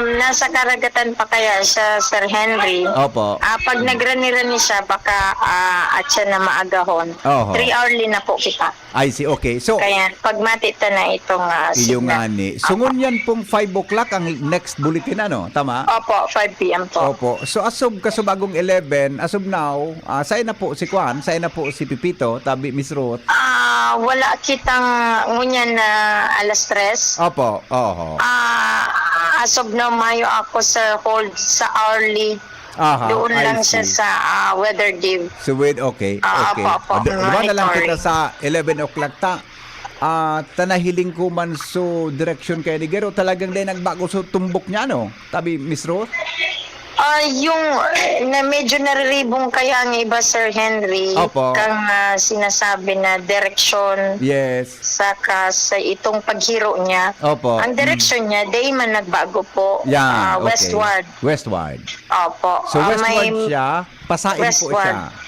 nasa karagatan pa kaya siya, Sir Henry. Opo. Pag nagrani-rani siya, baka at siya na maagahon. Oho. 3 hourly na po kita. I see, okay. So, Kaya pag matita na itong iyong signal. ani. Sungon yan pong 5 o'clock ang next bulletin, ano? Tama? Opo, 5 p.m. po. Opo. So, asub kasubagong 11, as of now, sa'yo na po si Kwan, sa'yo na po si Pipito, tabi Miss Ruth. Wala kitang ngunyan na alas 3. Opo. Oho. As of now, mayo ako sa hold sa hourly. Aha, Doon I lang siya see. sa weather div. So, wait, okay. Okay. Opo, Diba na lang monitoring. kita sa 11 o'clock ta? Tanahiling ko man so direction kay ni Gero, talagang din nagbago so tumbok niya, no? Tabi Miss Ruth? Yung na medyo nariribong kaya ang iba, Sir Henry, Opo. kang sinasabi na direksyon Yes. saka sa itong paghiro niya. Opo. Ang direksyon niya, day man nagbago po. Yan, okay. Westward. Westward. Opo. So, westward May- siya, pasain po westward. siya.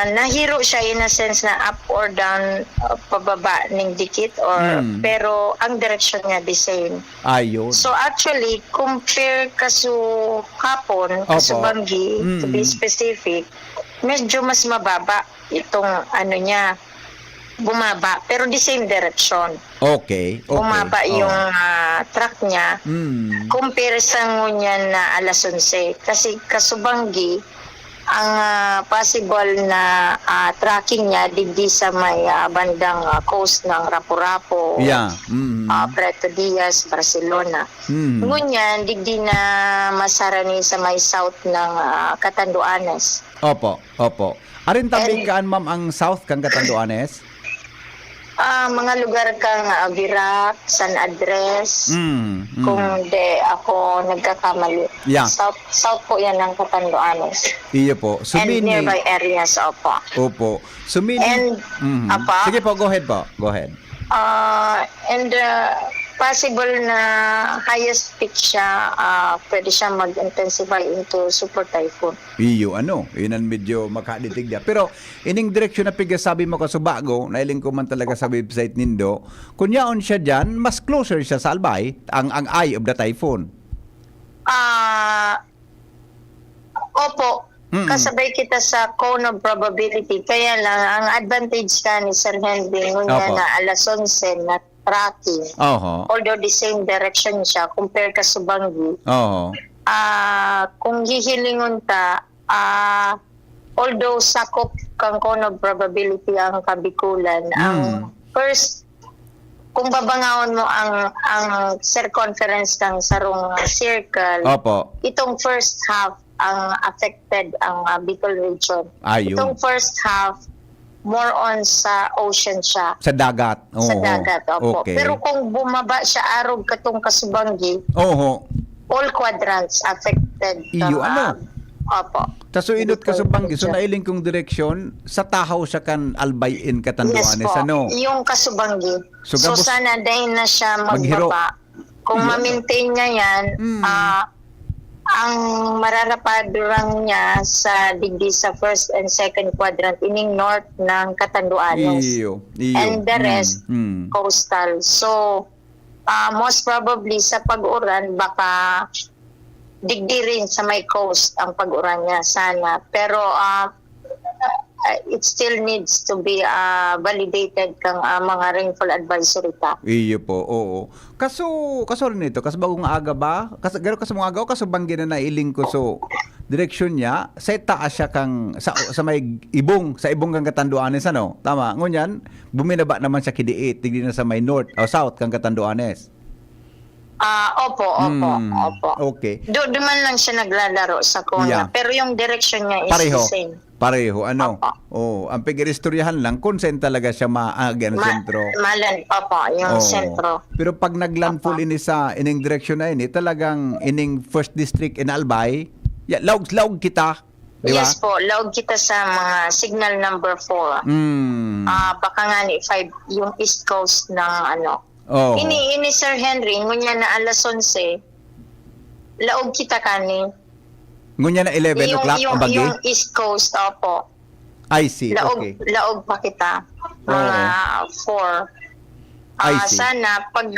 Nahiro siya in a sense na up or down, pababa ng dikit or pero ang direction niya the same. Ayun. So actually compare kaso hapon Opo. kaso Banggi to be specific, medyo mas mababa itong ano niya, bumaba pero the same direction. Okay. Bumaba yung track niya. Compare sa ngunyan na alas 11 kasi Kasubanggi ang possible na tracking niya digdi sa may bandang coast ng Rapu-Rapu, Yeah. Preto Diaz, Barcelona. Ngunyan, digdi na masarani sa may south ng Catanduanes. Opo. Opo. Arin tabi kaan, ma'am, ang south kang Catanduanes? Mga lugar kang Virac, San Andres, kung de ako nagkakamali. Yeah. South po yan ng Catanduanes. Iyo po. So, And meaning- nearby areas, opo. Opo. So, meaning... And, apa? Sige po, go ahead po. Go ahead. And possible na highest peak siya, pwede siya mag-intensify into super typhoon. Iyo, yun ang medyo makaditig niya. Pero, ining direksyon na pigasabi mo kasubago, nailing ko man talaga sa website nindo, kunyaon siya dyan, mas closer siya sa Albay, ang eye of the typhoon. Opo, kasabay kita sa cone of probability. Kaya lang, ang advantage ka ni Sir Henry, Opo. ngunya na alas 11 na tracking. Oho. Although the same direction siya, compare ka sa Banggi, Oho. kung hihilingon ta, although sakop kang cone of probability ang Kabikulan, ang first, kung babangawon mo ang circumference ng sarong circle, Opo. itong first half ang affected ang Bicol region. Ayun. Itong first half, more on sa ocean siya. Sa dagat. Sa Oo. dagat, opo. Okay. Pero kung bumaba siya arog katong Kasubanggi, Oho. all quadrants affected. Iyo, Opo. Taso inot ka sa Banggi, so Region. nailing kong direksyon, sa tahaw sa kan Albay in Yes Catanduanes, po. Yung Kasubanggi. So, So, gabos- sana dahil na siya Maghiro. magbaba. Kung ma-maintain niya yan, ang mararapaduran niya sa digdi sa first and second quadrant, ining north ng Catanduanes. Iyo. And the rest, coastal. So, most probably sa pag-uran, baka digdi rin sa may coast ang pag-uran niya sana. Pero it still needs to be validated kang mga rainfall advisory ta. Iyo po, oo. Kaso rin ito, kaso bagong aga ba? Garo kaso mga aga o kaso Banggi na nailing ko so direksyon niya, sa taas siya kang, sa may ibong, sa ibong kang Catanduanes, ano? Tama, ngunyan, buminaba naman siya kidiit, tigdi na sa may north o south kang Catanduanes. Opo. Okay. Doon man lang siya naglalaro sa kona. Yeah. Pero yung direction niya is Pareho. the same. Pareho, ano? Opo. Oh, ang pigiristoryahan lang, kung saan talaga siya maaga ng sentro. Malan, opo, yung Oo. sentro. Pero pag naglandfall ini sa ining direksyon na ini, talagang ining first district in Albay, laog kita. Di ba? Yes po, laog kita sa mga signal number 4. Baka nga ni 5, yung east coast ng ano. Oh. Ini Sir Henry, ngunya na alas 11, laog kita kani. Ngunya na 11 o'clock ang Banggi? Yung east coast, opo. I see, Laog, okay. laog pa kita. Mga 4. I see. Sana, pag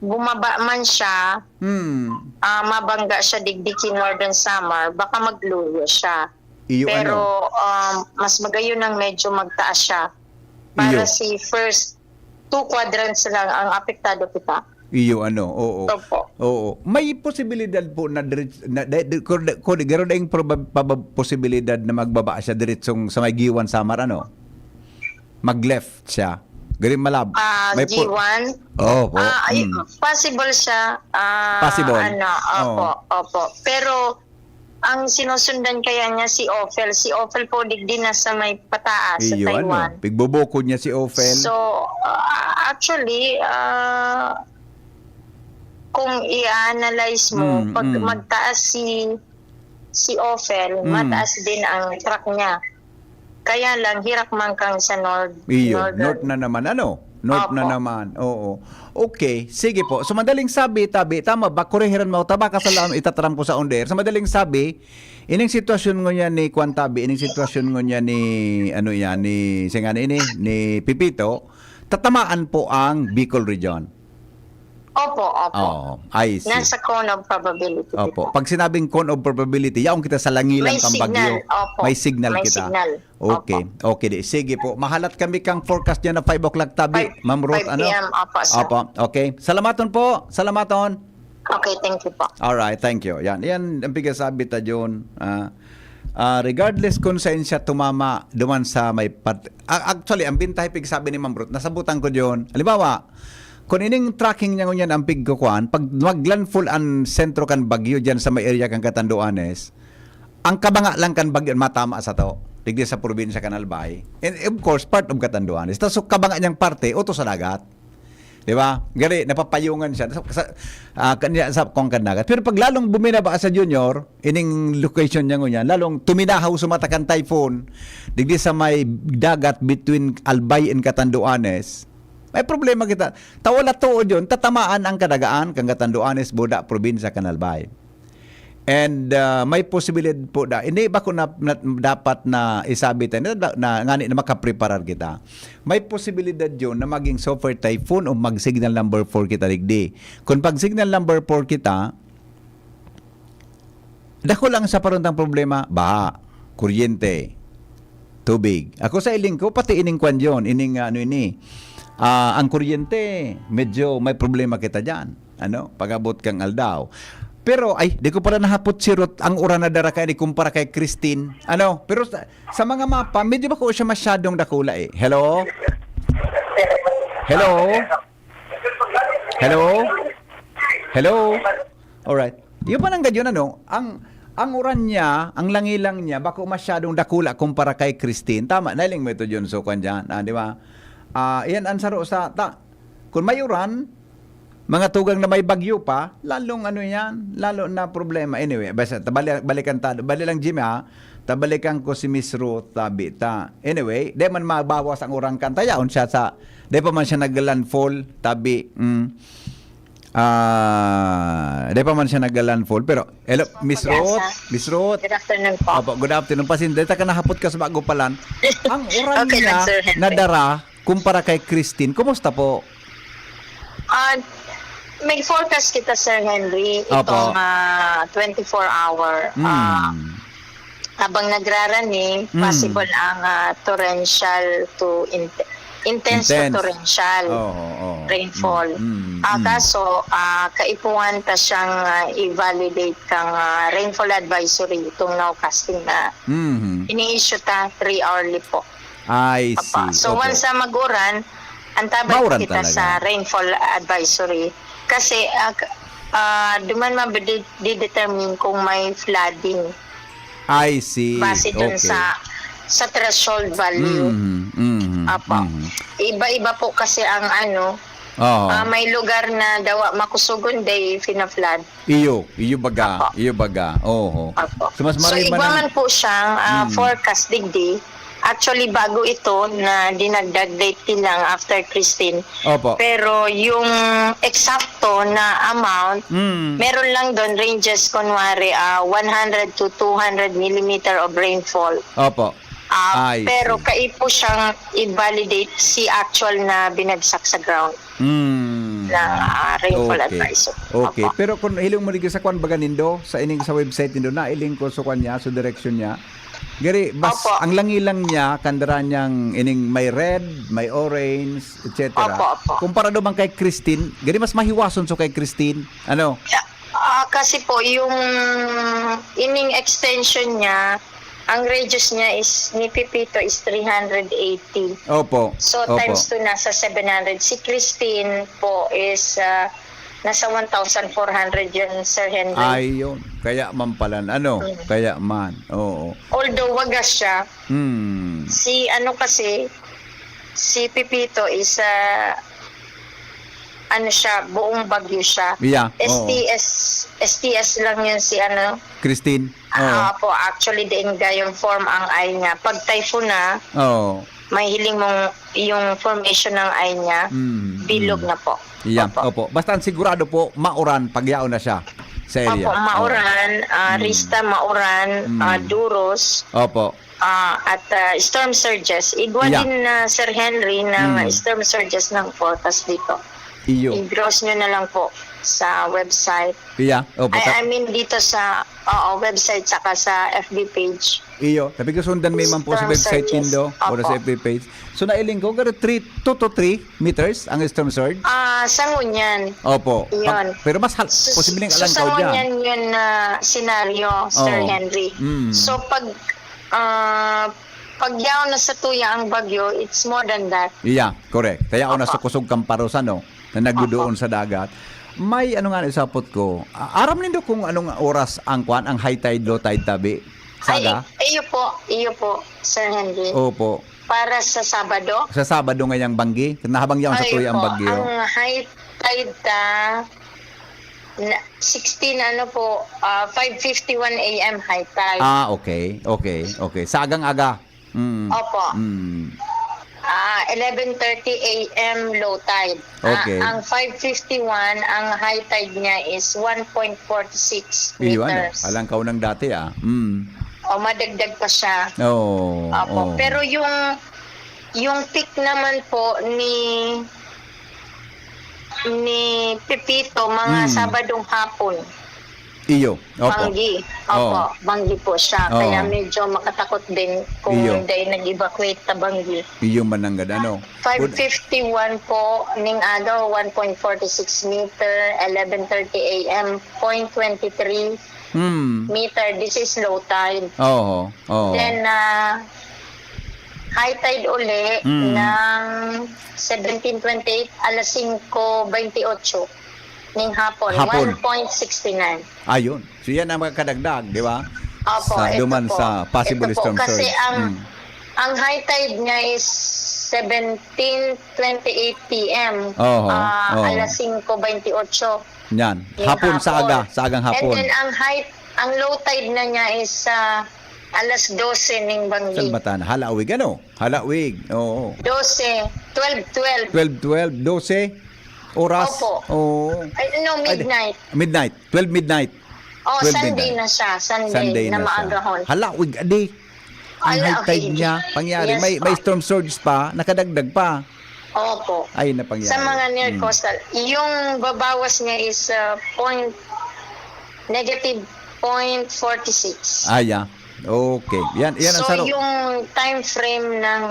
bumaba man siya, mabangga siya digdiki Northern Samar, baka magluyo siya. Iyo Pero mas magayon ng medyo magtaas siya. Para Iyo. si first 2 quadrants lang ang apektado kita. Iyo oo. Opo. Oo. May posibilidad po na garo daing posibilidad na magbaba siya diretsong sa may Giwan Samar mag-left siya. Gari malab. G1. Opo. Possible siya. Possible. Opo. Pero ang sinusundan kaya niya si Ophel. Si Ophel po digdi na sa may pataas sa Iyo Taiwan. Pigbubukod niya si Ophel. So, actually, kung i-analyze mo, pag magtaas si Ophel, mataas din ang track niya. Kaya lang, hirap man kang sa North na naman, North Opo. na naman, oo. Okay, sige po. So, madaling sabi, tama ba? Kurehiran mo, taba ka sa itatram ko sa onder. So, madaling sabi, ining sitwasyon ngo niya ni Kwantabi, ining sitwasyon ngo niya ni, ni Pipito, tatamaan po ang Bicol Region. Opo. Oh, I see. Nasa cone of probability. Opo. Pag sinabing cone of probability, yaong kita sa langilang May kang signal. bagyo. Opo. May signal May kita. signal. Okay. Okay, di. Sige po. Mahalat kami kang forecast niya na 5 o'clock tabi. Ma'am Ruth, 5 p.m. Opo, sir. Opo. Okay. Salamaton po. Salamaton. Okay, thank you po. All right, thank you. Yan ang pigasabi ta John. Regardless kung saan siya tumama duman sa may actually ang bintahe pigsabi ni Ma'am Ruth, nasabutan ko John. Halimbawa, kung ining tracking niya ngunyan ang pigkukuan, pag maglandfall ang sentro kan bagyo dyan sa may area kang Catanduanes, ang kabanga lang kan bagyo matama sa to. Digdi sa probinsya kan Albay. And of course, part of Catanduanes. Tapos so, kabanga niyang parte, uto sa dagat. Di ba? Gali, napapayungan siya sa kong dagat. Pero pag lalong buminaba sa Junior, ining location niya ngunyan, lalong tuminahaw sumatakan typhoon, digdi sa may dagat between Albay and Catanduanes, may problema kita. Tawala to yun, tatamaan ang kadagaan kang Catanduanes, Buda, probinsya kan Albay. And may posibilidad po hindi ba ko dapat na isabi tayo na ngani na makapreparar kita. May posibilidad yun na maging super typhoon o mag signal number 4 kita digdi. Kung pag signal number 4 kita, dako lang sa paruntang problema, baha, kuryente, tubig. Ako sa iling ko, pati ining kwan yun, ining ang kuryente, medyo may problema kita dyan. Pag-abot kang aldaw. Pero, di ko pala nahapot si Ruth ang oras na dara kay ni kumpara kay Christine. Pero sa mga mapa, medyo ba ko siya masyadong dakula eh. Hello? Hello? Hello? Hello? Alright. Yung pa nang gadyon, ang uran niya, ang langilang niya, bako masyadong dakula kumpara kay Christine. Tama, nailing mo ito dyan, so kwan dyan. Di ba? Yan ang saro sa, kung may uran, mga tugang na may bagyo pa, lalong lalo na problema. Anyway, basta bali lang Jimmy tabalikan ko si Miss Ruth tabi ta. Anyway, di man mabawas ang urang kan tayaon siya sa, di pa man siya naglandfall tabi. Di pa man siya naglandfall pero hello Miss Ruth. Good afternoon po. Opo, good afternoon. Pasindita ka nahapot ka sa bago palan. Ang urang Okay, niya Sir Henry. nadara kumpara kay Christine. Kumusta po? May forecast kita, Sir Henry, Opo. itong 24-hour. Habang nagrarani, possible ang torrential to intense to torrential rainfall. Kaso, kaipuhan ta siyang i-validate kang rainfall advisory itong nowcasting na ini-issue ta 3-hourly po. I see. So, Okay. once maguran, antabay Mauran kita talaga. sa rainfall advisory. Kasi, duman ma-determine kung may flooding. I see. Base dun Okay. sa threshold value. Apo. Iba-iba po kasi ang may lugar na dawa makusugon day fina-flood. Iyo baga. Apo. Iyo baga. Oo. Apo. So, mas So, marami iba man po siyang forecast digdi. Actually, bago ito na dinagdag date lang after Christine. Opo. Pero yung eksakto na amount, meron lang doon ranges kunwari 100 to 200 millimeter of rainfall. Opo. I Pero see. kaipo siyang i-validate si actual na binagsak sa ground. ng rainfall Okay. advisory. Okay, Opo. pero kung iling mo ligi sa kwan baga nindo, sa ining sa website nindo na iling ko sa kwan niya, sa direction niya. Gari, bas Opo. ang langilang niya kandara niyang ining may red, may orange, etc. Opo. Kumpara do man kay Christine, gari mas mahiwason so kay Christine. Ano? Kasi po, yung ining extension niya, ang radius niya is, ni Pipito is 380. Opo. So, Opo. times 2 nasa 700. Si Christine po is nasa 1,400 yun, Sir Henry. Ayun. Kaya man pala. Ano? Kaya man. Oo. Although wagas siya, Hmm. si Pipito is siya, buong bagyo siya. Yeah, oo. STS lang yun si Christine. Oo. po, actually diinga yung form ang eye niya. Pag typhoon na, Oo. may hiling mong yung formation ng eye niya, bilog na po. Yeah. Opo. Opo. Basta ang sigurado po, mauran pagyaon na siya sa area. Opo, Mauran, Rista Mauran, Duros, Opo. at storm surges. Igwa Yeah. din na Sir Henry ng storm surges ng forecast dito. Iyo. I-browse nyo na lang po sa website. Iya. Opo. I mean dito sa website saka sa FB page. Iyo. Tapi ko sundan may man po sa Storm website surges. nindo o sa Opo. FB page. So nailing ko, garo 2 to 3 meters ang storm surge. Sangunyan. Opo. Iyon. Pero mas posibleng alangkaw dyan. Sangunyan yun na senaryo, Sir Oo. Henry. So pag pagyaw na sa tuya ang bagyo, it's more than that. Iya, correct. Kaya ako Opo. nasukusog kang parusa, no? Na nagdudoon sa dagat. May ano nga isapot ko. Aram nindo kung anong oras ang kwan, ang high tide, low tide tabi? Saga? Iyo po, Sir Henry. Opo. Para sa Sabado. Sa Sabado ngayang banggi, nahabang yaon sa tuya ang bagyo. Ang high tide 5:51 AM high tide. Okay. Sa agang-aga. Opo. 11:30 AM low tide. Okay. Ang 5:51, ang high tide niya is 1.46 Iyo, ano? meters. Alangkaw ng dati, O madagdag pa siya. Oo. Opo. Pero yung peak naman po ni Pipito mga Sabadong hapon. Iyo. Opo. Banggi. Opo, Banggi po siya. Oo. Kaya medyo makatakot din kung Iyo. hindi nag-evacuate na Banggi. Iyo mananggad, ano? 5:51 po ning agaw 1.46 meter, 11:30 AM 0.23 meter. This is low tide. Oo. Then high tide uli ng 17:28 alas 5:28 ning hapon. 1.69. Ayun. So yan ang mga kadagdag, di ba? Opo, Sa ito duman po. sa possible Ito po, storm kasi surge. ang high tide niya is 17:28 PM. Oo, oo. Alas 5:28. Yan. yung Hapon sa agang And hapon. then ang low tide na niya is alas 12 ning San Banggi. Batan? Halawig, ano? Halawig. Oo. 12, 12. 12, 12 oras. Opo. Oo. Midnight. Midnight. 12 midnight. 12 Sunday midnight. na siya. Sunday, na siya. maagahon. Halawig, adi. Ang high tide okay. niya, pangyari. Yes, may po. storm surge pa, nakadagdag pa. Opo. Ay, napangyari. Sa mga near coastal, yung babawas niya is negative 0.46. Yeah. Okay. Yan ang So saro. yung time frame ng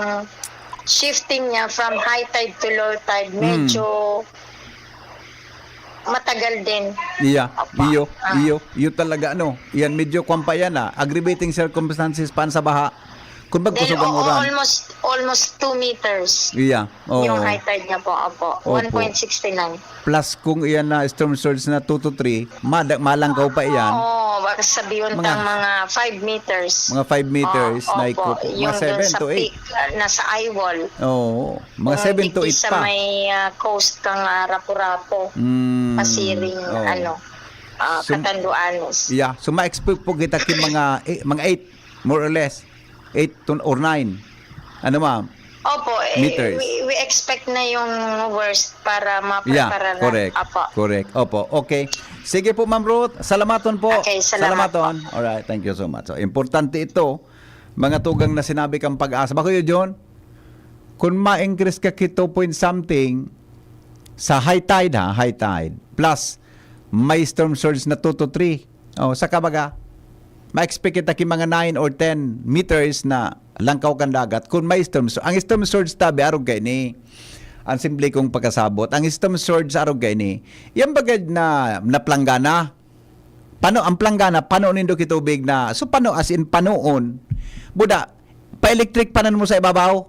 shifting niya from high tide to low tide medyo matagal din. Iya, Apa. iyo talaga ano. Yan medyo kwampa yan aggravating circumstances pan sa baha. Kung Then bagkusog ang uran. almost 2 meters. Iya. Oo. Yung high tide niya po, opo. Opo. 1.69. Plus kung iyan na storm surge na 2 to 3, malangkaw pa iyan. Baka sabihin mga 5 meters. Mga 5 meters na Opo, ikupo. yung Mga 7 dun sa to 8. peak, nasa eye wall. Oo. Mga Kung 7 to hindi 8 sa pa. may coast kang Rapu-Rapu, Pasiring, Oo. Catanduanes. Yeah. So ma-expect po kita kin mga 8 more or less. 8 or 9. Ano ma'am? Opo, Meters. we expect na yung worst para Yeah, ma-prepare na. correct. Opo. Correct. Opo. Okay. Sige po, Ma'am Ruth. Salamaton po. Okay, salamat Salamaton. Alright, thank you so much. So, importante ito, mga tugang na sinabi kang pag-asa. Bako yun, John? Kung ma-increase ka ki 2 point something, Sa high tide high tide. Plus, may storm surge na 2 to 3. Sa kabaga, ma-expect kita ki mga 9 or 10 meters na langkaw kan dagat kung may storm surge. Ang storm surge tabi arog kay ni. Ang simple kong pagkasabot. Ang storm surge arog kay ni. Yan bagad na planggana. Pano ang planggana, pano nindo kitubig na. So pano as in panoon. Buda, pa-electric panan mo sa ibabaw.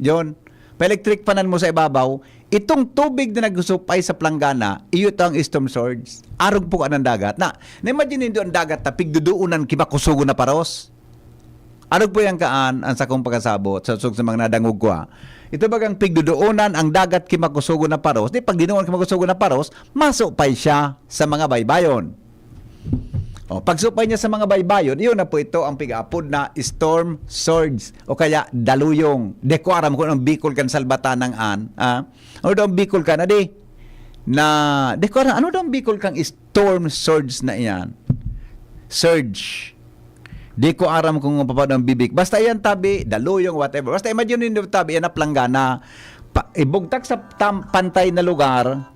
Yon. Pa-electric panan mo sa ibabaw. Itong tubig na nagusupay sa planggana, iyo to ang storm surge. Arog po ka ng dagat. Na-imagine nindo ang dagat na pigduduunan kibakusugo na paros. Arog po yung kaan ang sakong pagkasabot sa mga nadangog ko. Ito bagang pigduduunan ang dagat kimakusugo na paros. Di pag dinuon kimakusugo na paros, masupay siya sa mga baybayon. Pagsupay niya sa mga baybayon, iyon na po ito ang pig-apod na storm surge o kaya daluyong. Deko aram ko ang Bicol kan salbatan ng ano daw ang Bicol kan adi? Deko aram, ano daw ang Bicol kang storm surge na iyan? Surge. Deko aram kung paano ang bibig. Basta iyan tabi, daluyong, whatever. Basta imagine niyo tabi, iyan na planggana. Ibugtak sa pantay na lugar,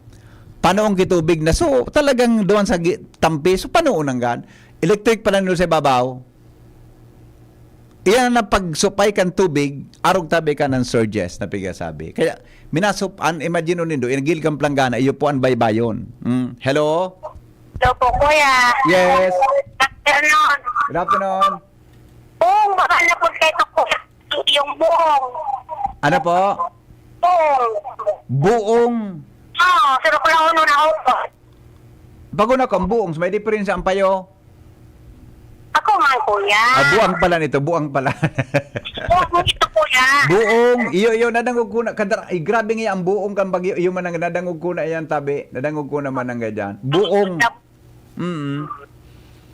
panoong kitubig na. So, talagang doon sa tampi. So, panoon ang gan. Electric pa lang sa ibabaw. Iyan na pagsupay kan tubig, arog tabi ka ng surges na pigasabi. Kaya, imagine nindo, inagil kang planggana, iyo po ang baybayon. Hello? Hello po, kuya. Yes. Good afternoon. Good afternoon. Buong, baka na po kayo po yung buong. Ano po? Buong. Buong. Pero ko lang uno na ako. Bago na kang buong, may difference ang payo. Ako man, kuya. Buang pala nito, buang pala. Buong ito, kuya. Buong, iyo nadangog ko na ay grabe nga ang buong kan bagyo iyo man ang nadangog ko na iyan tabi. Nadangog ko naman ang ganyan. Buong.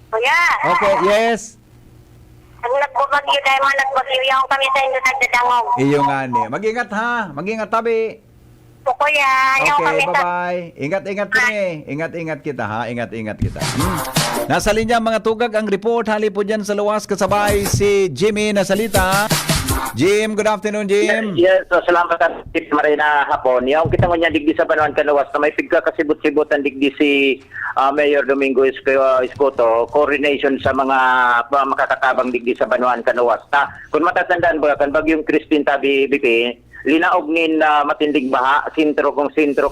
Kuya. Okay, yes. Ang nagbabagyo dahil mga nagbagyo yung kami sa inyo nagdadangog. Iyo nga ni. Mag-ingat ha. Mag-ingat tabi. Po, kuya. Yung Okay, kami sa... bye-bye. Ingat-ingat ni. Ingat-ingat kita ha. Ingat-ingat kita. Nasa linya mga tugag ang report. Hali po dyan sa luwas kasabay si Jimmy na salita. Jim, good afternoon, Jim. Yes, so salamat at tip Marina hapon. Yung kita nga digdi sa Banuan Kanawas na may pigka kasibot-sibotan digdi si Mayor Domingo Escoto, coordination sa mga makakatabang digdi sa Banuan Kanawas. Kung matatandaan ba kan bagyong Christine tabi BP, linaog nin matindig baha, sintro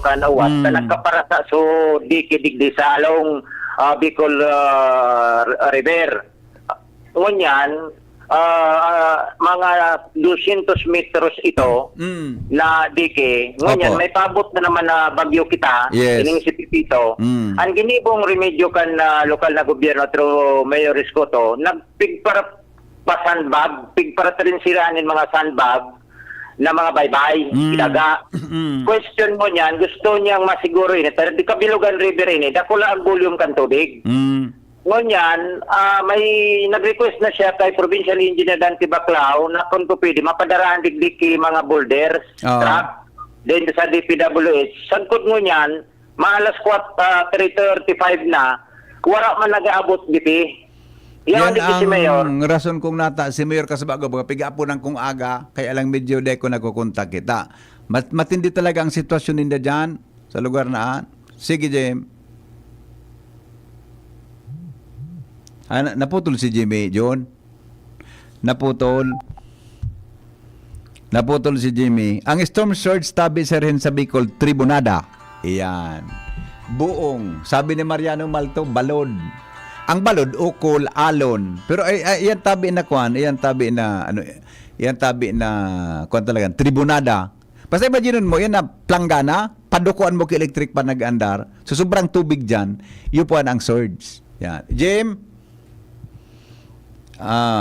kan awas, nagkaparasa so digdi sa along Bicol River. Ngunyan, mga 200 meters ito na dike. Ngunyan, may pabot na naman na bagyo kita, ining si Pipito. Ang ginibong remedyo kan lokal na gobyerno through Mayor Escoto, nagpigpara pa sandbag, pigpara rin siranin mga sandbag na mga baybay, daga. Question mo niyan, gusto niyang masiguro ini, pero di Kabilugan River ini, dakula ang volume kan tubig. Ngunyan, may nag-request na siya kay Provincial Engineer Dante Baclao na kung po pwede mapadaraan digdiki mga boulders, truck, then sa DPWH. Sagkot ngunyan, maalas 3:35 na, wala man nag-aabot biti. Yan si Mayor. ang rason kung nata si Mayor kasabago, piga-apo ng kung aga, kaya lang medyo deko nagkukontak kita. Matindi talaga ang sitwasyon ninda dyan sa lugar na. Sige, Jim. Naputol si Jimmy, John. Naputol si Jimmy. Ang storm surge tabi sa rin sa Bicol, Tribunada. Iyan. Buong. Sabi ni Mariano Malto, balod. Ang balod, ukol, alon. Pero iyan tabi na kwan, iyan tabi na kwan talaga, Tribunada. Basta imagine mo, yan na planggana, padukuan mo ki electric pa nag-andar. So sobrang tubig dyan, yun po ang surge. Yan. Jim?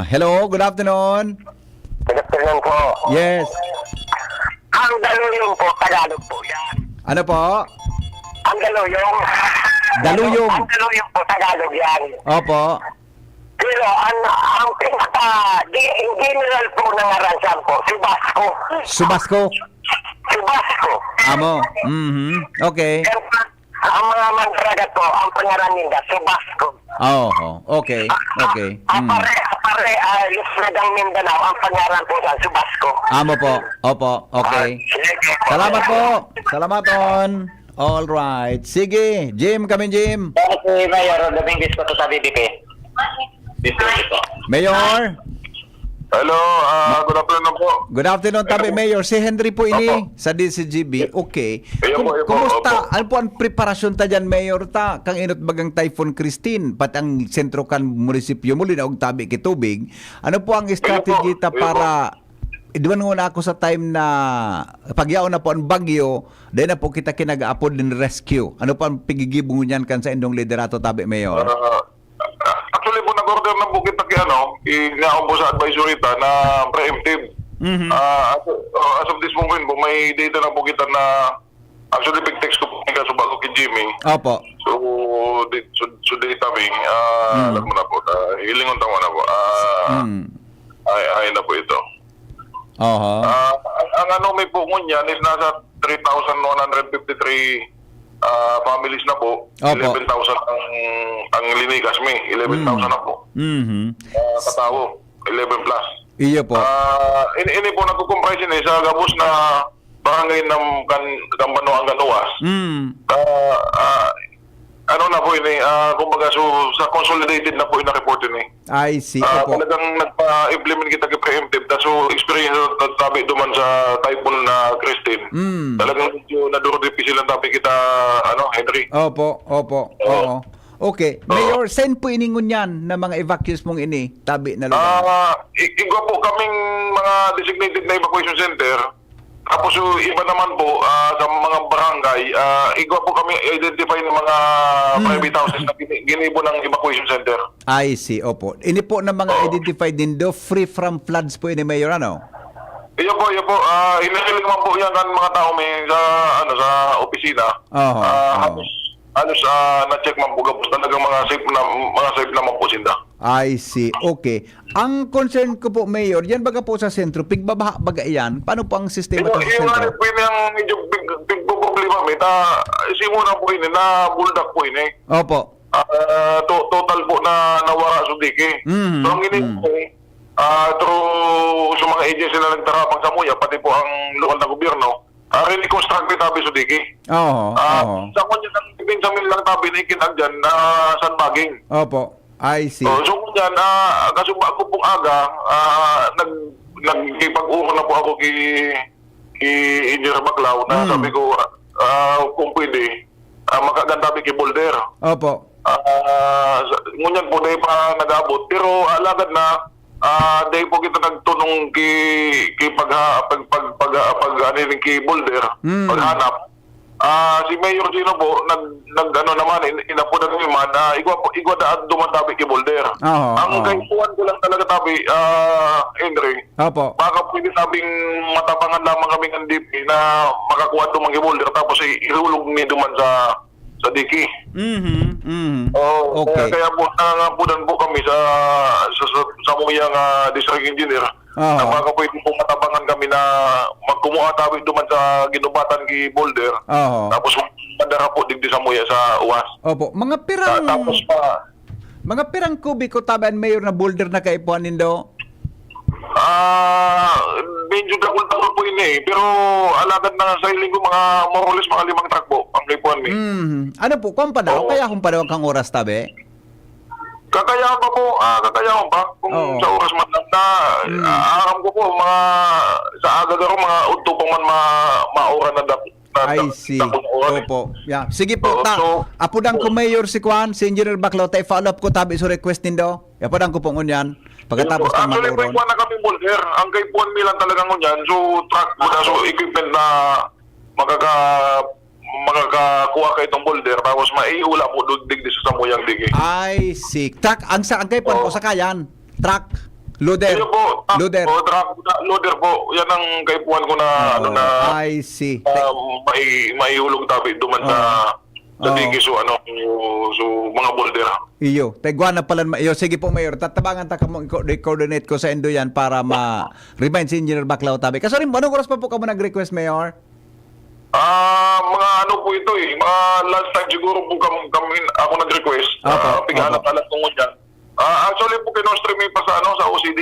Hello, good afternoon. Good afternoon po. Yes. Ang daluyong po, Tagalog po yan. Ano po? Ang daluyong. Daluyong. Ang daluyong po, Tagalog yan. Opo. Pero ang pinaka, in general po ng aransan po, Subasco. Subasco. Subasco. Amo. Okay. Pero ang mga mandragat po, ang pangaran nila, Subasco. Oh, okay. Okay. Apare Luzon, Mindanao, ang pangalan po sa Subasco. Amo po. Opo. Okay. Sige po. Salamat po. Salamaton. All right. Sige. Jim kami, Jim. Si Mayor Dominguez ko to sa BBP. Mayor. Hello, good afternoon po. Good afternoon, tabi Mayor. Si Henry po ini sa DCGB. Okay. Ayun po, ayun po, Kumusta? opo. Ano po ang preparasyon ta dyan, Mayor ta? Kang inot bagang Typhoon Christine, pat ang sentro kan munisipyo muli na og tabi kitubig. Ano po ang strategy ta ayun po. para Iduman nga ako sa time na pagyaon na po ang bagyo, dahil na po kita kinag-apod din rescue. Ano po ang pigigibong niyan kan sa indong liderato, tabi Mayor? Actually po, nag-order na po kita inaon po sa advisory ta na preemptive. As of this moment po, may data na po kita na actually pag-text ko po sa bago kay Jimmy. Opo. So data me, alam mo na po, hilingon tama na po. Ay na po ito. Oho. Ang ano may po niyan is nasa 3,153 families na po. Opo. 11,000 ang linikas may. 11,000 na po. Katawo. 11 plus. Iyo po. Ini po nagkukumprise ni sa gabos na barangay ng Kambano ang Ganuwas. Ano na po ini, kumbaga sa consolidated na po ina-report ini. I see. Opo. Talagang nagpa-implement kita kay preemptive. So experience na tabi duman sa typhoon na Christine. Talagang medyo nadurodipi silang tabi kita, Henry. Opo. Oo. Okay. Mayor, send po iningon yan na mga evacuees mong ini, tabi na lugar. Igwa po kaming mga designated na evacuation center. Tapos iba naman po sa mga barangay, igwa po kami identify ng mga private houses na ginibo ng evacuation center. I see. Opo. Ini po na mga identified din do, free from floods po ini, Mayor, ano? Iyo po. Hinihiling naman po yan kan mga tao may sa opisina. Halos na-check man po gabos talagang mga safe naman po sinda. I see. Okay. Ang concern ko po, Mayor, yan baga po sa sentro, pigbabaha baga yan, paano po ang sistema sa Yung sentro? po yun yung medyo big problema may simula po yun na buldak po yun Opo. total po na nawara sa diki. So ang ginip po through sa mga agency na nagtarapang sa Muya, pati po ang lokal na gobyerno, reconstruct tabi sa diki. Sa kanya ng sa mil lang tabi na ikinag dyan na sandbagging. Opo. I see. So kung kasi bago pong aga, nagkipag-uho na po ako kay Engineer Baclaw na sabi ko, kung pwede, makagandabi kay Boulder. Opo. Ngunyan po dahil pa nag-abot. Pero alagad na, dahil po kita nagtunong kay pag-anirin kay Boulder, paghanap. Si Mayor Gino po, inapo na kami man, igwa daan dumantabi kay Boulder. Ang kaipuan ko lang talaga tabi, Henry, Opo. baka pwede sabing matapangan lamang kami ng DP na makakuha dumang kay Boulder tapos ihulog ni duman sa diki. Okay. Kaya po nangangapunan po kami sa muyang district engineer na baka pwede po matapangan kami na magkumuha tabi duman sa ginubatan kay Boulder. Tapos mandara po digdi sa muya sa uwas. Opo. Mga pirang Tapos mga pirang kubiko taban, Mayor, na boulder na kaipuan nindo? medyo dakol-dakol po ini pero alagad na sa iling ko mga more or less mga 5 truck po ang kaipuan mi. Ano po, kung pa daw? Kaya kung pa daw kang oras, tabi? Kakayahan pa kung sa oras man lang na aram ko po mga sa aga garo mga udto pa man maura na I see. Opo. Yeah. Sige po, apudang ko, Mayor, si Kwan, si Engineer Baclaw, tayo follow up ko tabi sa request nindo. Apudang ko pong unyan. Pagkatapos ng actually, mag-uron. may na kami Boulder. Ang kay Puan Milan talagang unyan. So, truck so equipment na makakakuha kayo itong Boulder. Tapos maiula po digdi sa samuyang digi. I see. Truck, ang kay Puan po, sakayan. Truck, loader. Ito po, Loader. truck, loader po. Yan ang kay Puan ko na, I see. maiulog tabi duman sa digi. So, mga Boulder. Iyo, tegwa na pala. Iyo, sige po, Mayor. Tatabangan ta kamo coordinate ko sa endo yan para ma-remind si Engineer Baclaw tabi. Kasi rin, anong oras pa po ka mo nag-request, Mayor? Mga po ito mga last time siguro po kami ako nag-request. Pigalat-alat ko ngunyan. Actually po kinostreaming pa sa sa OCD.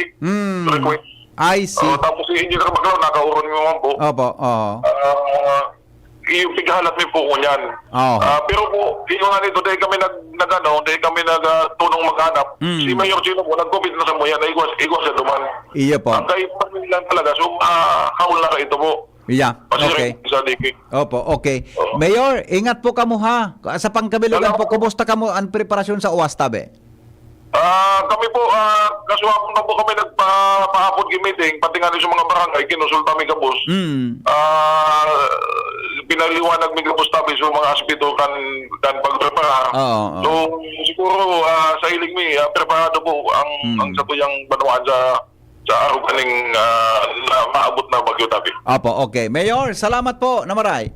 Request. I see. Tapos si Engineer Baclaw, nakauron mo naman po. Opo, oo. Yung pighalat mi po ko niyan. Pero po, yung nga nito, dahil kami dahil kami nagtunong maghanap, si Mayor Chino po, nag-COVID na sa muyan, na igwas sa duman. Iya po. Ang kahit lang talaga, so haul na ka ito po. Yeah, okay. Sa diki. Opo, okay. Mayor, ingat po kamo ha. Sa pangkabilugan po, kumusta kamo ang preparasyon sa UAS tabi? Kami po, kasuwapon na po kami nagpa-hapon meeting, pati nga sa mga barangay, kinusulta mi kabus. Pinaliwanag mi kabus tabi sa mga aspeto kan pagprepara. So, siguro sa hiling mi, preparado po ang sa tuyang banawaan sa araw kaning na maabot na bagyo tabi. Opo, okay. Mayor, salamat po na maray.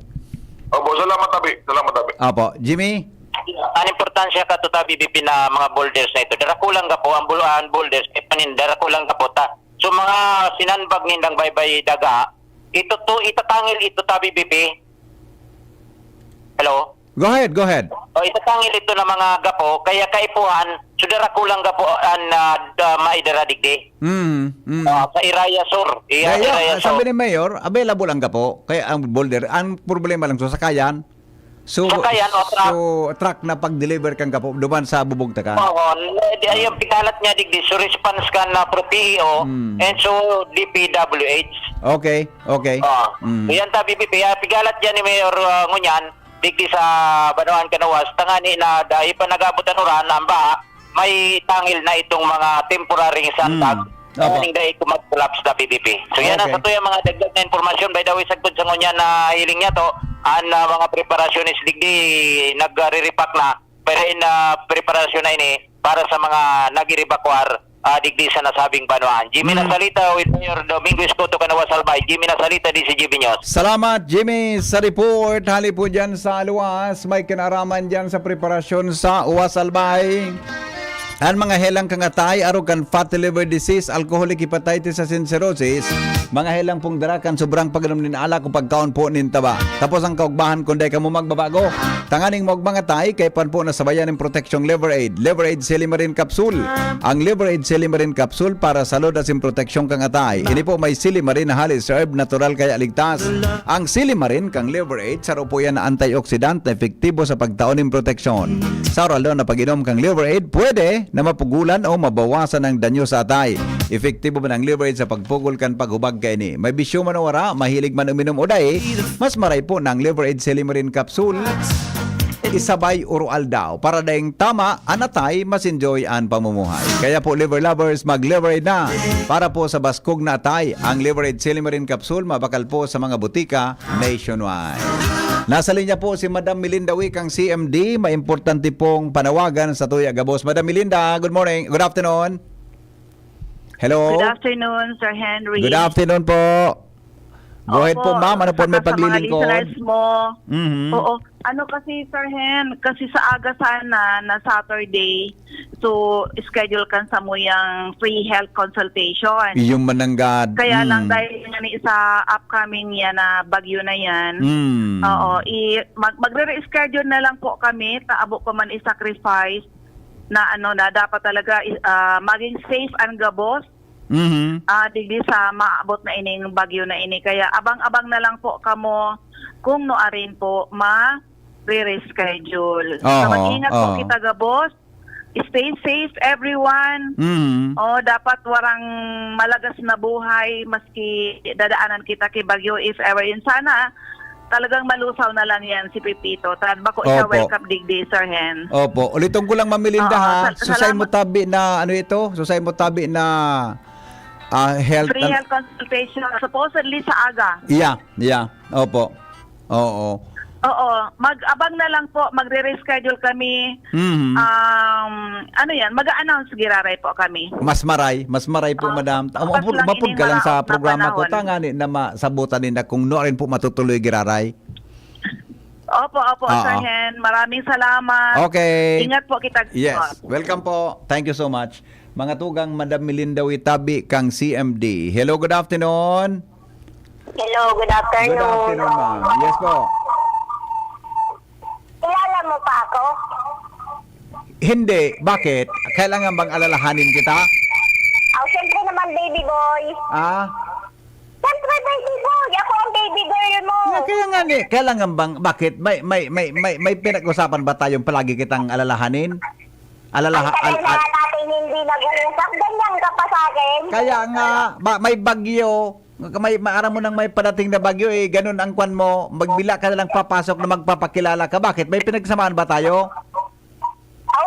Opo, salamat tabi. Opo, Jimmy? Ang importansya ka to tabi BP na mga boulders na ito. Darakulang ka po, ang buluan boulders, darakulang ka po ta. So mga sinanbag nindang baybay daga, itatangil ito tabi BP. Hello? Go ahead. O itatangil ito ng mga gapo, kaya kaipuhan, so darakulang gapo ang maidaradigdi. Sa Iraya Sur. Iraya Sur. Sabi ni Mayor, available ang gapo, kaya ang boulder, ang problema lang sa sakayan. So truck na pag-deliver kang kapo duman sa bubugta ka. Ayun pikalat niya digdi so response ka na pro PEO and so DPWH. Okay. Yan ta BBP pigalat niya ni Mayor ngunyan digdi sa Banawaan Kanawas tangani na dahil pa nagabutan oran ang baha may tangil na itong mga temporary sandbag. Kaning dahil mag-collapse na BBP. So yan ang sa yung mga dagdag na informasyon by the way sagtod sa ngunyan na hiling niya to ang mga preparasyon is digdi nagre-repack na pero preparasyon na ini para sa mga nagiribakwar digdi sa nasabing Banawaan. Jimmy Nasalita with Mayor Domingo Escoto Kanawas Albay. Jimmy Nasalita di si GB News. Salamat Jimmy sa report. Hali po dyan sa Luwas. May kinaraman dyan sa preparasyon sa UAS Albay. Ang mga helang kangatay, arugan fatty liver disease, alcoholic hepatitis and cirrhosis, mga helang pong darakan sobrang pag-inom nin ala kung pagkaon po nin taba. Tapos ang kaugbahan kung day ka mo magbabago. Tanganing mo mga tay, kay pan po nasabayan ng proteksyong Liver Aid. Liver Aid Silimarin Capsule. Ang Liver Aid Silimarin Capsule para salud at proteksyong kangatay. Ini po may Silimarin na halis herb, natural kaya ligtas. Ang Silimarin kang Liver Aid, saro po yan na antioxidant na efektibo sa pagtaon ng proteksyon. Sa oral na pag-inom kang Liver Aid, pwede na mapugulan o mabawasan ang danyo sa atay. Efektibo man ang Liver Aid sa pagpugol kan paghubag kay ni. May bisyo man wara, mahilig man uminom o day, mas maray po ng Liver Aid Silimarin Capsule. Isabay oral daw para dahing tama anatay mas enjoy ang pamumuhay. Kaya po liver lovers mag-Liver Aid na para po sa baskog na atay. Ang Liver Aid Silimarin Capsule mabakal po sa mga butika nationwide. Nasa linya po si Madam Melinda Wick ang CMD. May importante pong panawagan sa Tuya Gabos. Madam Melinda, good morning. Good afternoon. Hello. Good afternoon, Sir Henry. Good afternoon po. Go ahead po, ma'am. Ano po may paglilingkod? Sa mga listeners mo. Oo. Ano kasi, Sir Hen, kasi sa aga sana na Saturday, so schedule kan sa mo yung free health consultation. Yung mananggad. Kaya lang dahil nga ni sa upcoming yan na bagyo na yan, oo, magre-reschedule na lang po kami, taabo ko man i-sacrifice na na dapat talaga maging safe and gabos. Digdi sa maabot na ining bagyo na ini. Kaya abang-abang na lang po kamo kung noarin po re-reschedule. So mag-ingat po kita gabos. Stay safe everyone. Dapat warang malagas na buhay maski dadaanan kita kay bagyo if ever in sana talagang malusaw na lang yan si Pepito. Tad bako siya welcome digdi, Sir Hen. Opo. Ulitin ko lang Mamilinda ha. Susay mo tabi na ano ito? Susay mo tabi na health free health consultation supposedly sa aga. Yeah. Opo. Oo. Mag-abang na lang po, magre-reschedule kami. Mag-a-announce giraray po kami. Mas maray po, madam. Mapud ka lang sa programa ko. Tangani na masabutan nila kung no rin po matutuloy giraray. Opo, Sir Hen. Maraming salamat. Okay. Ingat po kita. Yes. Welcome po. Thank you so much. Mga tugang Madam Melinda Witabi kang CMD. Hello, good afternoon. Hello, good afternoon. Good afternoon, ma'am. Yes po. Kilala mo pa ako? Hindi. Bakit? Kailangan bang alalahanin kita? Siyempre naman, baby boy. Siyempre, baby boy. Ako ang baby girl mo. Kaya nga ni, kailangan bang, bakit? May pinag-usapan ba tayong palagi kitang alalahanin? Tagal na natin hindi nag-uusap. Ganyan ka pa sa akin. Kaya nga, may bagyo. Maaram mo nang may padating na bagyo ganun ang kwan mo. Magbila ka na lang papasok na magpapakilala ka. Bakit? May pinagsamaan ba tayo?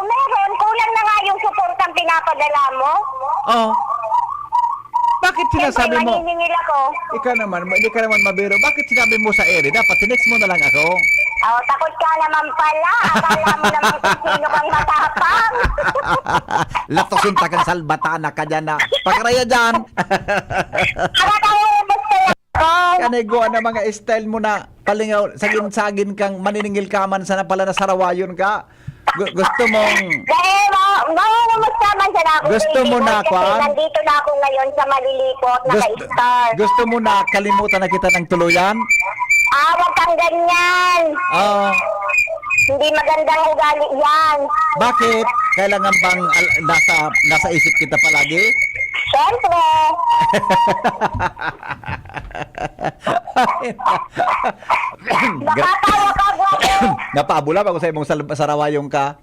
Meron. Kulang na nga yung suportang pinapadala mo. Bakit sinasabi mo? Siyempre, maniningil ako. Ikaw naman, hindi ka naman mabiro. Bakit sinabi mo sa ere? Dapat tinext mo na lang ako. Takot ka naman pala. Akala mo naman kung sino kang matapang. Latosin ta kang salbatana ka dyan na. Pakaraya dyan. Nakakaubos ka lang. Kanegoan na mga style mo na palingaw, sagin-sagin kang maniningil ka man sana pala na sarawayon ka. Gusto mong... Dahil mamumos naman siya na ako. Gusto mo na, Kwan? Nandito na ako ngayon sa malilipot, naka-star. Gusto mo na kalimutan na kita ng tuluyan? Wag kang ganyan. Hindi magandang ugali yan. Bakit? Kailangan bang nasa isip kita palagi? Siyempre. Nakatawa ka, guwapo. Napabula ba ko sa imong sarawayong ka?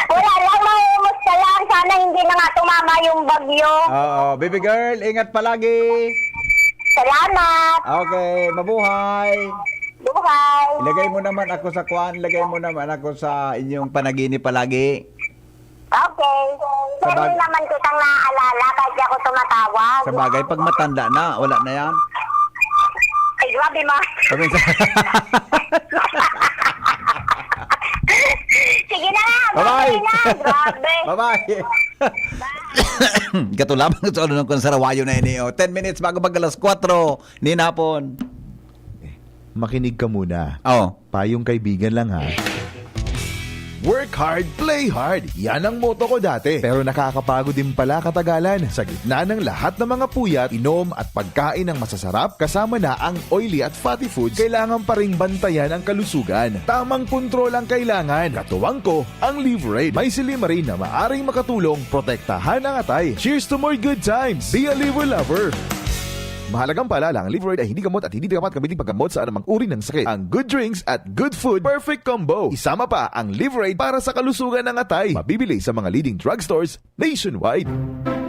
Wala lang, mahumos ka lang. Sana hindi na nga tumama yung bagyo. Baby girl, ingat palagi. Salamat. Okay, mabuhay. Buhay. Ilagay mo naman ako sa kwan, ilagay mo naman ako sa inyong panaginip palagi. Okay. Pero naman kitang naaalala kahit ako tumatawag. Sa bagay, pag matanda na, wala na yan. Ay, grabe ma. Sige na nga. Bye-bye. Na. Grabe. Bye-bye. Gato lamang sa ano ng sarawayo na ini. 10 minutes bago mag alas 4 ni napon. Makinig ka muna. Payong kaibigan lang ha. Work hard, play hard. Yan ang motto ko dati. Pero nakakapagod din pala katagalan. Sa gitna ng lahat ng mga puyat, inom at pagkain ng masasarap, kasama na ang oily at fatty foods, kailangan pa ring bantayan ang kalusugan. Tamang kontrol ang kailangan. Katuwang ko, ang Liverade. May silimarin na maaring makatulong protektahan ang atay. Cheers to more good times. Be a liver lover. Mahalagang paalala, ang Liverade ay hindi gamot at hindi dapat gamitin paggamot sa anumang uri ng sakit. Ang good drinks at good food, perfect combo. Isama pa ang Liverade para sa kalusugan ng atay. Mabibili sa mga leading drugstores nationwide.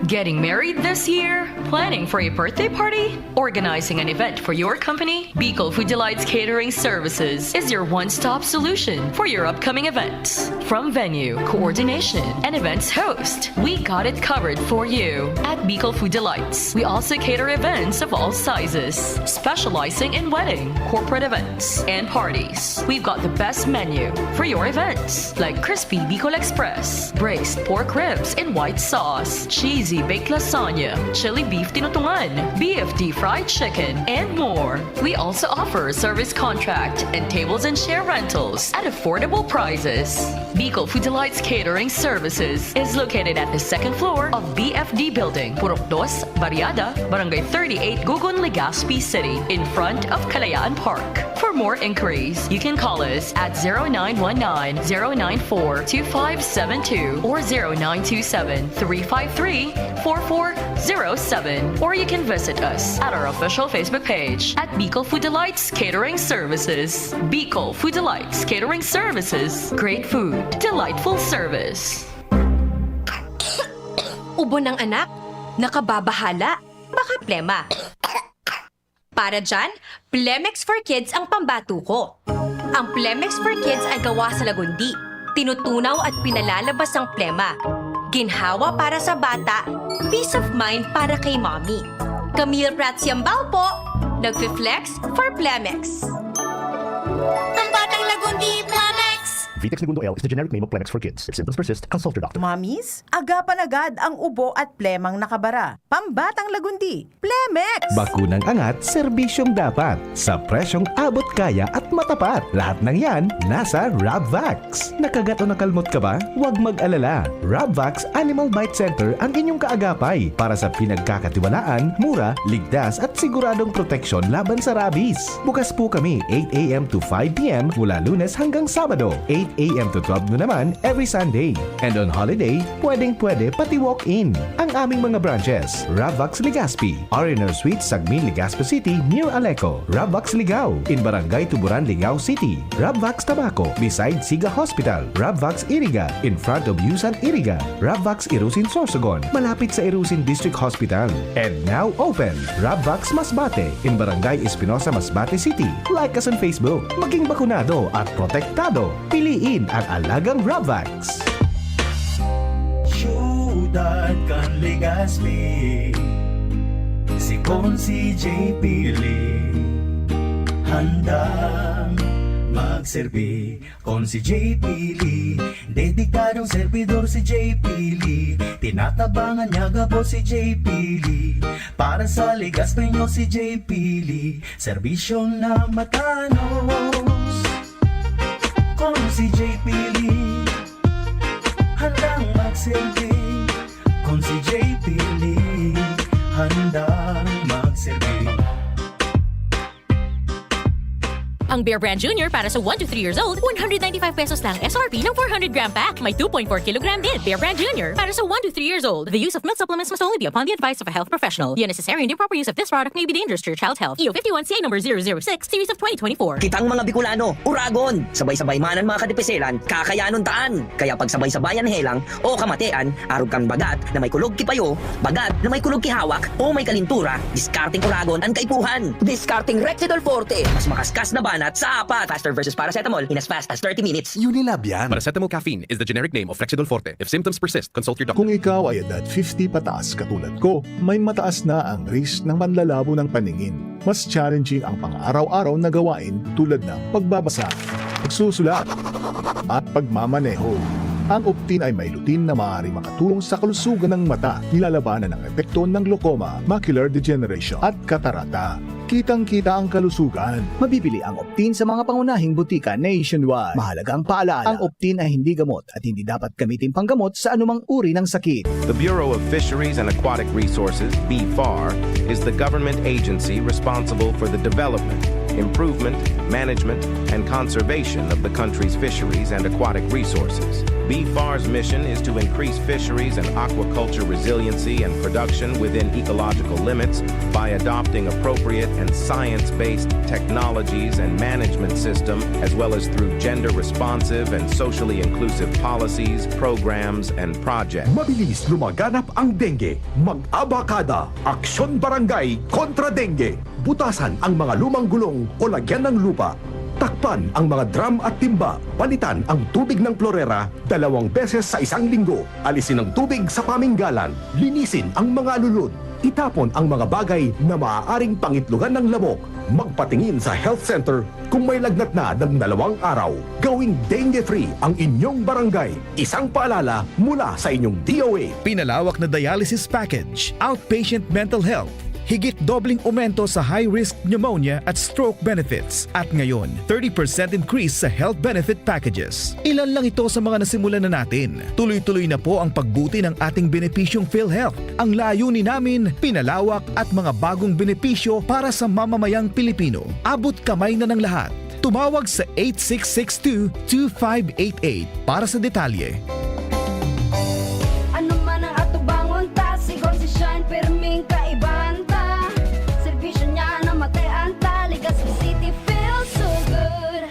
Getting married this year? Planning for a birthday party? Organizing an event for your company? Bicol Food Delights Catering Services is your one-stop solution for your upcoming events. From venue, coordination, and events host, we got it covered for you. At Bicol Food Delights, we also cater events of all sizes, specializing in wedding, corporate events, and parties. We've got the best menu for your events, like crispy Bicol Express, braised pork ribs in white sauce, cheesy baked lasagna, chili beef tinutungan, BFD fried chicken, and more. We also offer service contract and tables and chair rentals at affordable prices. Bicol Food Delights Catering Services is located at the second floor of BFD Building, Purok 2, Barriada, Barangay 38, Gugun, Legazpi City, in front of Kalayaan Park. For more inquiries, you can call us at 0919-094-2572 or 0927-353-4407, or you can visit us at our official Facebook page at Bicol Food Delights Catering Services. Bicol Food Delights Catering Services. Great food, delightful service. Ubo ng anak, nakababahala, baka plema. Para dyan, Plemex for Kids ang pambato ko. Ang Plemex for Kids ay gawa sa lagundi, tinutunaw at pinalalabas ang plema. Ginhawa para sa bata, peace of mind para kay mommy. Camille Pratsiambao po, nagfi-flex for Plemex. Ang batang lagundi, Plemex! Vitex Segundo L is the generic name of Plemex for kids. If symptoms persist, consult your doctor. Mamis, agapan agad ang ubo at plemang nakabara. Pambatang lagundi, Plemex! Bakunang angat, serbisyong dapat. Sa presyong abot kaya at matapat. Lahat ng yan, nasa Rabvax. Nakagat o nakalmot ka ba? Huwag mag-alala. Rabvax Animal Bite Center ang inyong kaagapay para sa pinagkakatiwalaan, mura, ligtas at siguradong proteksyon laban sa rabies. Bukas po kami 8 a.m. to 5 p.m. mula Lunes hanggang Sabado, 8 a.m. to 12 noon naman every Sunday. And on holiday, pwedeng-pwede pati walk-in. Ang aming mga branches, Ravvax Legazpi, R&R Suite, Sagmin, Legazpi City, near Aleco. Ravvax Ligao, in Barangay Tuburan, Ligao City. Ravvax Tabaco, beside Siga Hospital. Ravvax Iriga, in front of Yusan Iriga. Ravvax Irusin Sorsogon, malapit sa Irusin District Hospital. And now open, Ravvax Masbate, in Barangay Espinosa, Masbate City. Like us on Facebook. Maging bakunado at protektado. Piliin ang alagang Ravvax. Syudad kan Legazpi, si Consi J. Pili, handang magserbi. Consi J. Pili, dedikadong servidor si J. Pili, tinatabangan niya gabo si J. Pili, para sa Legazpeño si J. Pili, serbisyong na matanos. Consi J. Pili, handang magserbi. Consi J. Pili, handang magserbi. Ang Bear Brand Junior para sa 1 to 3 years old, 195 pesos lang SRP ng 400 gram pack. May 2.4 kilogram din. Bear Brand Junior para sa 1 to 3 years old. The use of milk supplements must only be upon the advice of a health professional. The unnecessary and improper use of this product may be dangerous to your child's health. EO 51CA number 006, series of 2024. Kitang mga Bicolano, Uragon, sabay-sabay manan mga kadipeselan, kakayanon taan. Kaya pag sabay-sabayan helang o kamatean, arog kang bagat na may kulog kipayo, bagat na may kulog kihawak, o may kalintura, discarding Uragon ang kaipuhan. Discarding Rexidol Forte, mas makaskas na banat sa apat. Faster versus paracetamol in as fast as 30 minutes. Unilab yan. Paracetamol caffeine is the generic name of Rexidol Forte. If symptoms persist, consult your doctor. Kung ikaw ay edad 50 pataas katulad ko, may mataas na ang risk ng manlalabo ng paningin. Mas challenging ang pang-araw-araw na gawain tulad ng pagbabasa, pagsusulat, at pagmamaneho. Ang Optin ay may lutin na maaaring makatulong sa kalusugan ng mata, nilalabanan ng epekto ng glaucoma, macular degeneration at katarata. Kitang-kita ang kalusugan. Mabibili ang Optin sa mga pangunahing butika nationwide. Mahalagang paalala, ang Optin ay hindi gamot at hindi dapat gamitin panggamot sa anumang uri ng sakit. The Bureau of Fisheries and Aquatic Resources, BFAR, is the government agency responsible for the development, improvement, management, and conservation of the country's fisheries and aquatic resources. BFAR's mission is to increase fisheries and aquaculture resiliency and production within ecological limits by adopting appropriate and science-based technologies and management system, as well as through gender-responsive and socially inclusive policies, programs, and projects. Mabilis lumaganap ang dengue. Mag-abakada. Aksyon Barangay kontra dengue. Butasan ang mga lumang gulong o lagyan ng lupa. Takpan ang mga drum at timba. Palitan ang tubig ng klorera 2 beses sa 1 linggo. Alisin ang tubig sa paminggalan. Linisin ang mga alulod. Itapon ang mga bagay na maaaring pangitlugan ng lamok. Magpatingin sa health center kung may lagnat na ng 2 araw. Gawing dengue-free ang inyong barangay. Isang paalala mula sa inyong DOA. Pinalawak na dialysis package, outpatient mental health, higit dobling aumento sa high-risk pneumonia at stroke benefits. At ngayon, 30% increase sa health benefit packages. Ilan lang ito sa mga nasimulan na natin. Tuloy-tuloy na po ang pagbuti ng ating benepisyong PhilHealth. Ang layunin namin, pinalawak at mga bagong benepisyo para sa mamamayang Pilipino. Abot kamay na ng lahat. Tumawag sa 8662-2588 para sa detalye. Ano man ang atubangon ta, sigon si Shine, perming kaibahan ta. Servisyo niya na matean ta, Legazpi City feels so good.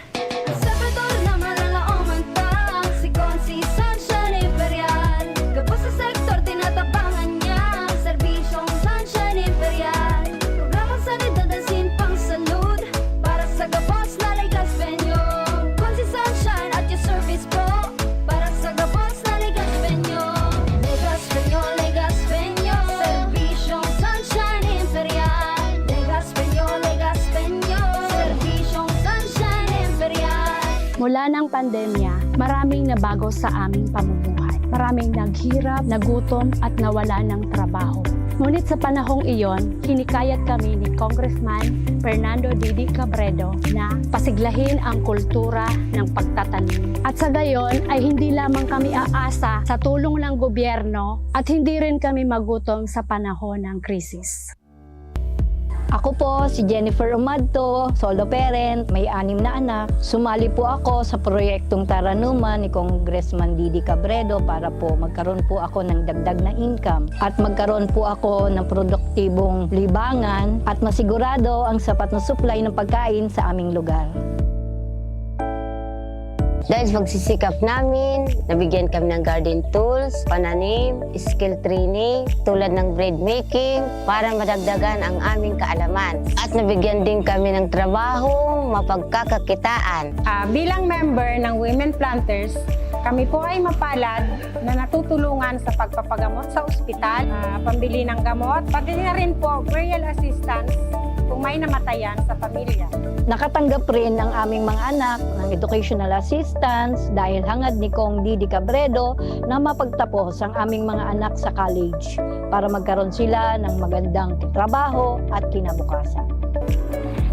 Sa Pedro na malalaoman ta, sigon si Sunshine Imperial. Gabo sa sektor, tinatabangan niya, serbisyong Sunshine Imperial. Programa sanidad at simpang salud, para sa gabos na Legazpeño. Kung si Sunshine at your service pro, para sa gabos na Legazpeño. Legazpeño, Legazpeño, serbisyong Sunshine Imperial. Legazpeño, Legazpeño, serbisyong Sunshine Imperial. Mula ng pandemya, maraming nabago sa aming pamumuhay. Maraming naghirap, nagutom at nawala ng trabaho. Ngunit sa panahong iyon, hinikayat kami ni Congressman Fernando Didi Cabredo na pasiglahin ang kultura ng pagtatanim. At sa gayon ay hindi lamang kami aasa sa tulong ng gobyerno at hindi rin kami magutom sa panahon ng krisis. Ako po si Jennifer Umadto, solo parent, may 6 na anak. Sumali po ako sa proyektong Taranuman ni Congressman Didi Cabredo para po magkaroon po ako ng dagdag na income at magkaroon po ako ng produktibong libangan at masigurado ang sapat na supply ng pagkain sa aming lugar. Dahil sa pagsisikap namin, nabigyan kami ng garden tools, pananim, skill training, tulad ng bread making, para madagdagan ang aming kaalaman. At nabigyan din kami ng trabaho, mapagkakakitaan. Bilang member ng Women Planters, kami po ay mapalad na natutulungan sa pagpapagamot sa ospital, pambili ng gamot, pati na rin po burial assistance kung may namatayan sa pamilya. Nakatanggap rin ang aming mga anak ng educational assistance dahil hangad ni Kong Didi Cabredo na mapagtapos ang aming mga anak sa college para magkaroon sila ng magandang trabaho at kinabukasan.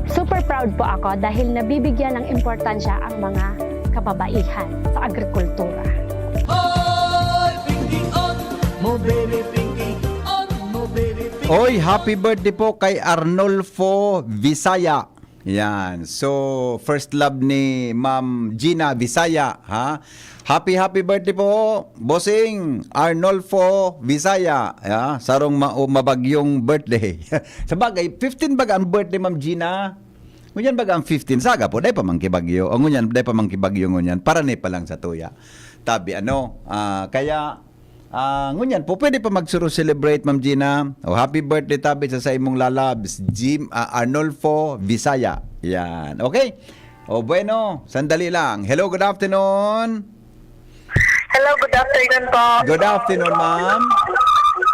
Super proud po ako dahil nabibigyan ng importansya ang mga kababaihan sa agrikultura. Oy, happy birthday po kay Arnolfo Visaya. Yan. So, first love ni Ma'am Gina Visaya, ha? Happy birthday po, bossing Arnolfo Visaya. Ya, sarong mabagyong birthday. Sabagay, 15 bag ang birthday Ma'am Gina. Ngunyan bag ang 15 saga po, dai pa mangkibagyo. O ngunyan dai pa mangkibagyo ngunyan. Para ni pa lang sa tuya. Tabi kaya ngunyan po, pwede pa magsuro-celebrate, Ma'am Gina. Happy birthday tabi sa imong lalabs, Arnolfo Visaya. Yan, okay? Bueno, sandali lang. Hello, good afternoon. Hello, good afternoon po. Good afternoon, ma'am.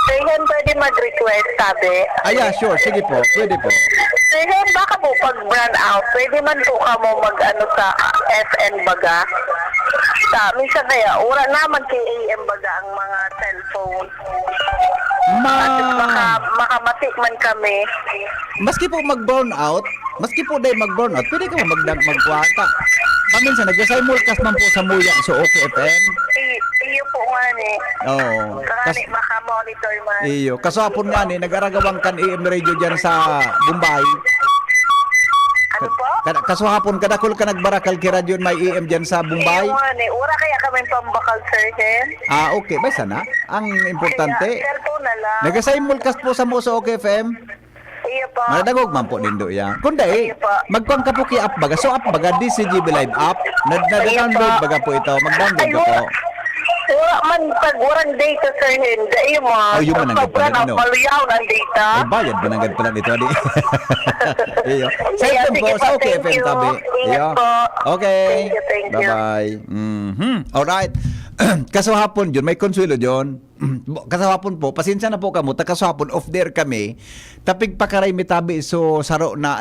Sir, pwede mag-request, sabi? Yeah, sure. Sige po, pwede po. Sir, baka po pag brand out, pwede man po ka mo sa FN baga? Minsan kaya, ura naman kay AM baga ang mga cellphone. Makamatik man kami. Maski po mag-burn out, pwede ka magkwanta. Paminsan, nag-simulcast man po sa Muya, so okay FM. Iyo po nga ni. Oo. Kasi makamonitor man. Iyo. Kasapon nga ni, nag-aragawang kan AM radio dyan sa Bombay. Ano po? Kasuhapon, kadakol ka nagbarakal ki radyon may AM dyan sa Bombay. Iyo nga ni. Ura kaya kami pambakal, sir, okay. Bay sana. Ang importante. Cellphone na lang. Nag-simulcast po sa Muso OK FM. Iyo po. Madagog man po nindo yan. Kundi, magpang ka po ki-app baga. So app baga, DCGB Live app. Na-download baga po ito. Mag-download ka po. Wala man pag warang data, sir, hindi. Iyo mo. Yun man ang Sobrang maliyaw ng data. Ay, bayad ba nagad pala dito? Iyo. Sa ito po, sa OK FM tabi. Iyo. Okay. Thank you. Bye-bye. Alright. Kasahapon yun, may konsuelo yun. Kasahapon po, pasensya na po kamo, kasahapon off there kami. Tapig pakaray mi tabi so saro na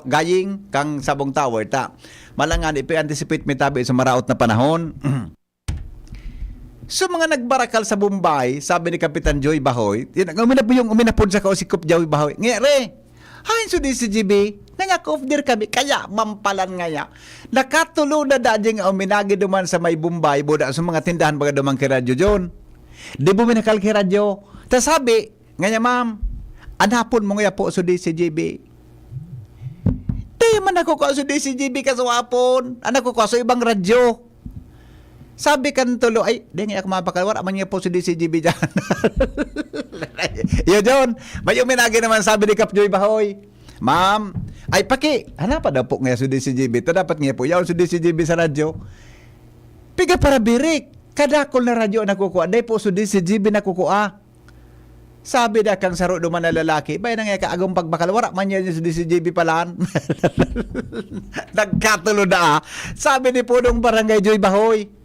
gaying kang Sabong Tower ta. Malangan ipi-anticipate mi tabi sa maraot na panahon. So mga nagbarakal sa Bombay, sabi ni Kapitan Joy Bahoy, uminapod sa kausikop Joy Bahoy. Ngere, hain so di si GB, nangaka-off there kami, kaya mampalan ngaya. Nakatulo na dading uminagi duman sa may Bombay, boda sa mga tindahan baga duman kay radyo John. Di buminakal kay radyo. Ta sabi, ngaya ma'am, anapon mo ngaya po so di si GB. Di man ako ko so di si GB kaswapon, anak ko so ibang radyo. Sabi kan tulo, ay, di nga ako mapakalwar, aman niya po si DCGB dyan. Yo, John, may uminagi naman sabi ni Kap Joy Bahoy. Ma'am, ay hanapa daw po nga si DCGB. Ito dapat nga po, yaw si DCGB sa radyo. Piga para birik, kadakol na radyo na kukuha. Day po si DCGB na kukuha. Sabi na kang saro duman na lalaki, bay na nga kaagong pagbakalwara, man niya si DCGB palaan. Nagkatulo na Sabi ni Punong Barangay Joy Bahoy.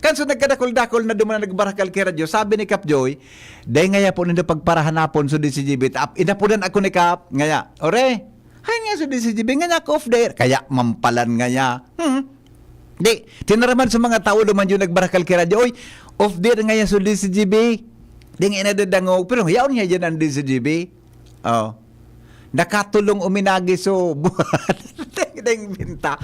Kanso nagkadakol-dakol na duman na nagbarakal kay radyo, sabi ni Kap Joy, day ngaya po nindo pagparahanapon so DCGB. Inapunan ako ni Kap, ngaya, ore, hay nga so DCGB, ngaya ko off there. Kaya mampalan ngaya. Di, tinaraman sa mga tao duman yung nagbarakal kay radyo, oy, off there ngaya so DCGB. Di nga inadadangog, pero yaon niya dyan ang DCGB. Nakatulong uminagi so buwan. Deng binta.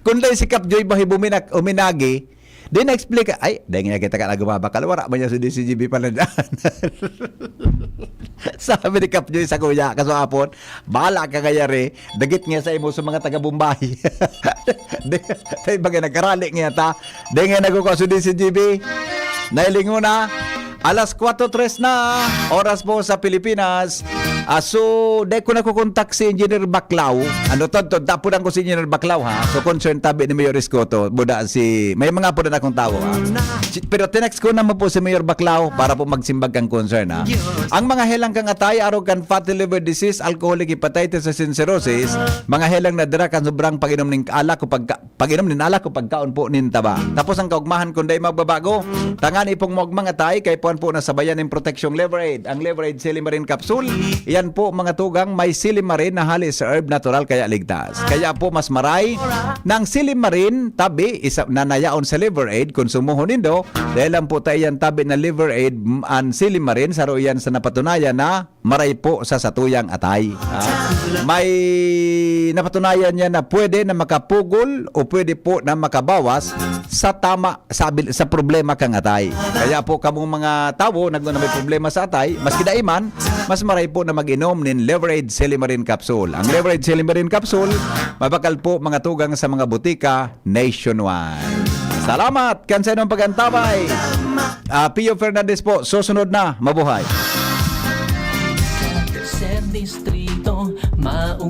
Kung dahil si Kap Joy Bahoy uminagi, di na-explain ka, ay, dahil nga kita ka na gumabakal, wala ba niya sa DCGB pala dyan? Sabi ni Kap Joy sa kuya, kaso apon, bahala ka kaya re, dagit nga sa imo sa mga taga-Bombay. Tayo bagay nagkarali nga ta, di nga nagkukasudi si GB. Nailingo na, alas 4:03 na, oras po sa Pilipinas. So, dahil ko nakukontak si Engineer Baclaw. Ano to, tapunan ko si Engineer Baclaw ha. So, concern tabi ni Mayor Escoto. Buda si, may mga po na akong tao ha. Pero tinext ko naman po si Mayor Baclaw para po magsimbag kang concern ha. Ang mga helang kang atay, araw kan fatty liver disease, alcoholic hepatitis and cirrhosis, mga helang na dira kan sobrang pag-inom ng alak o pag-inom ng alak o pagkaon po nin taba. Tapos ang kaugmahan kundi magbabago. Tangan ipong mga atay, kay puan po nasabayan ng protection liver aid. Ang liver aid Silimarin capsule, yan po mga tugang may Silimarin na halis sa herb natural kaya ligtas. Kaya po mas maray ng Silimarin tabi isa na nayaon sa liver aid konsumuhon nindo dahil lang po tayo yan tabi na liver aid and Silimarin saro yan sa napatunayan na maray po sa satuyang atay. May napatunayan niya na pwede na makapugol o pwede po na makabawas sa tama sa problema kang atay. Kaya po kamong mga tao na may problema sa atay, mas kidaiman, mas maray po na mag-inom nin Leverage Silimarin Capsule. Ang Leverage Silimarin Capsule, mabakal po mga tugang sa mga butika nationwide. Salamat! Kansa ng pagantabay. Pio Fernandez po, susunod na. Mabuhay! Tercer distrito,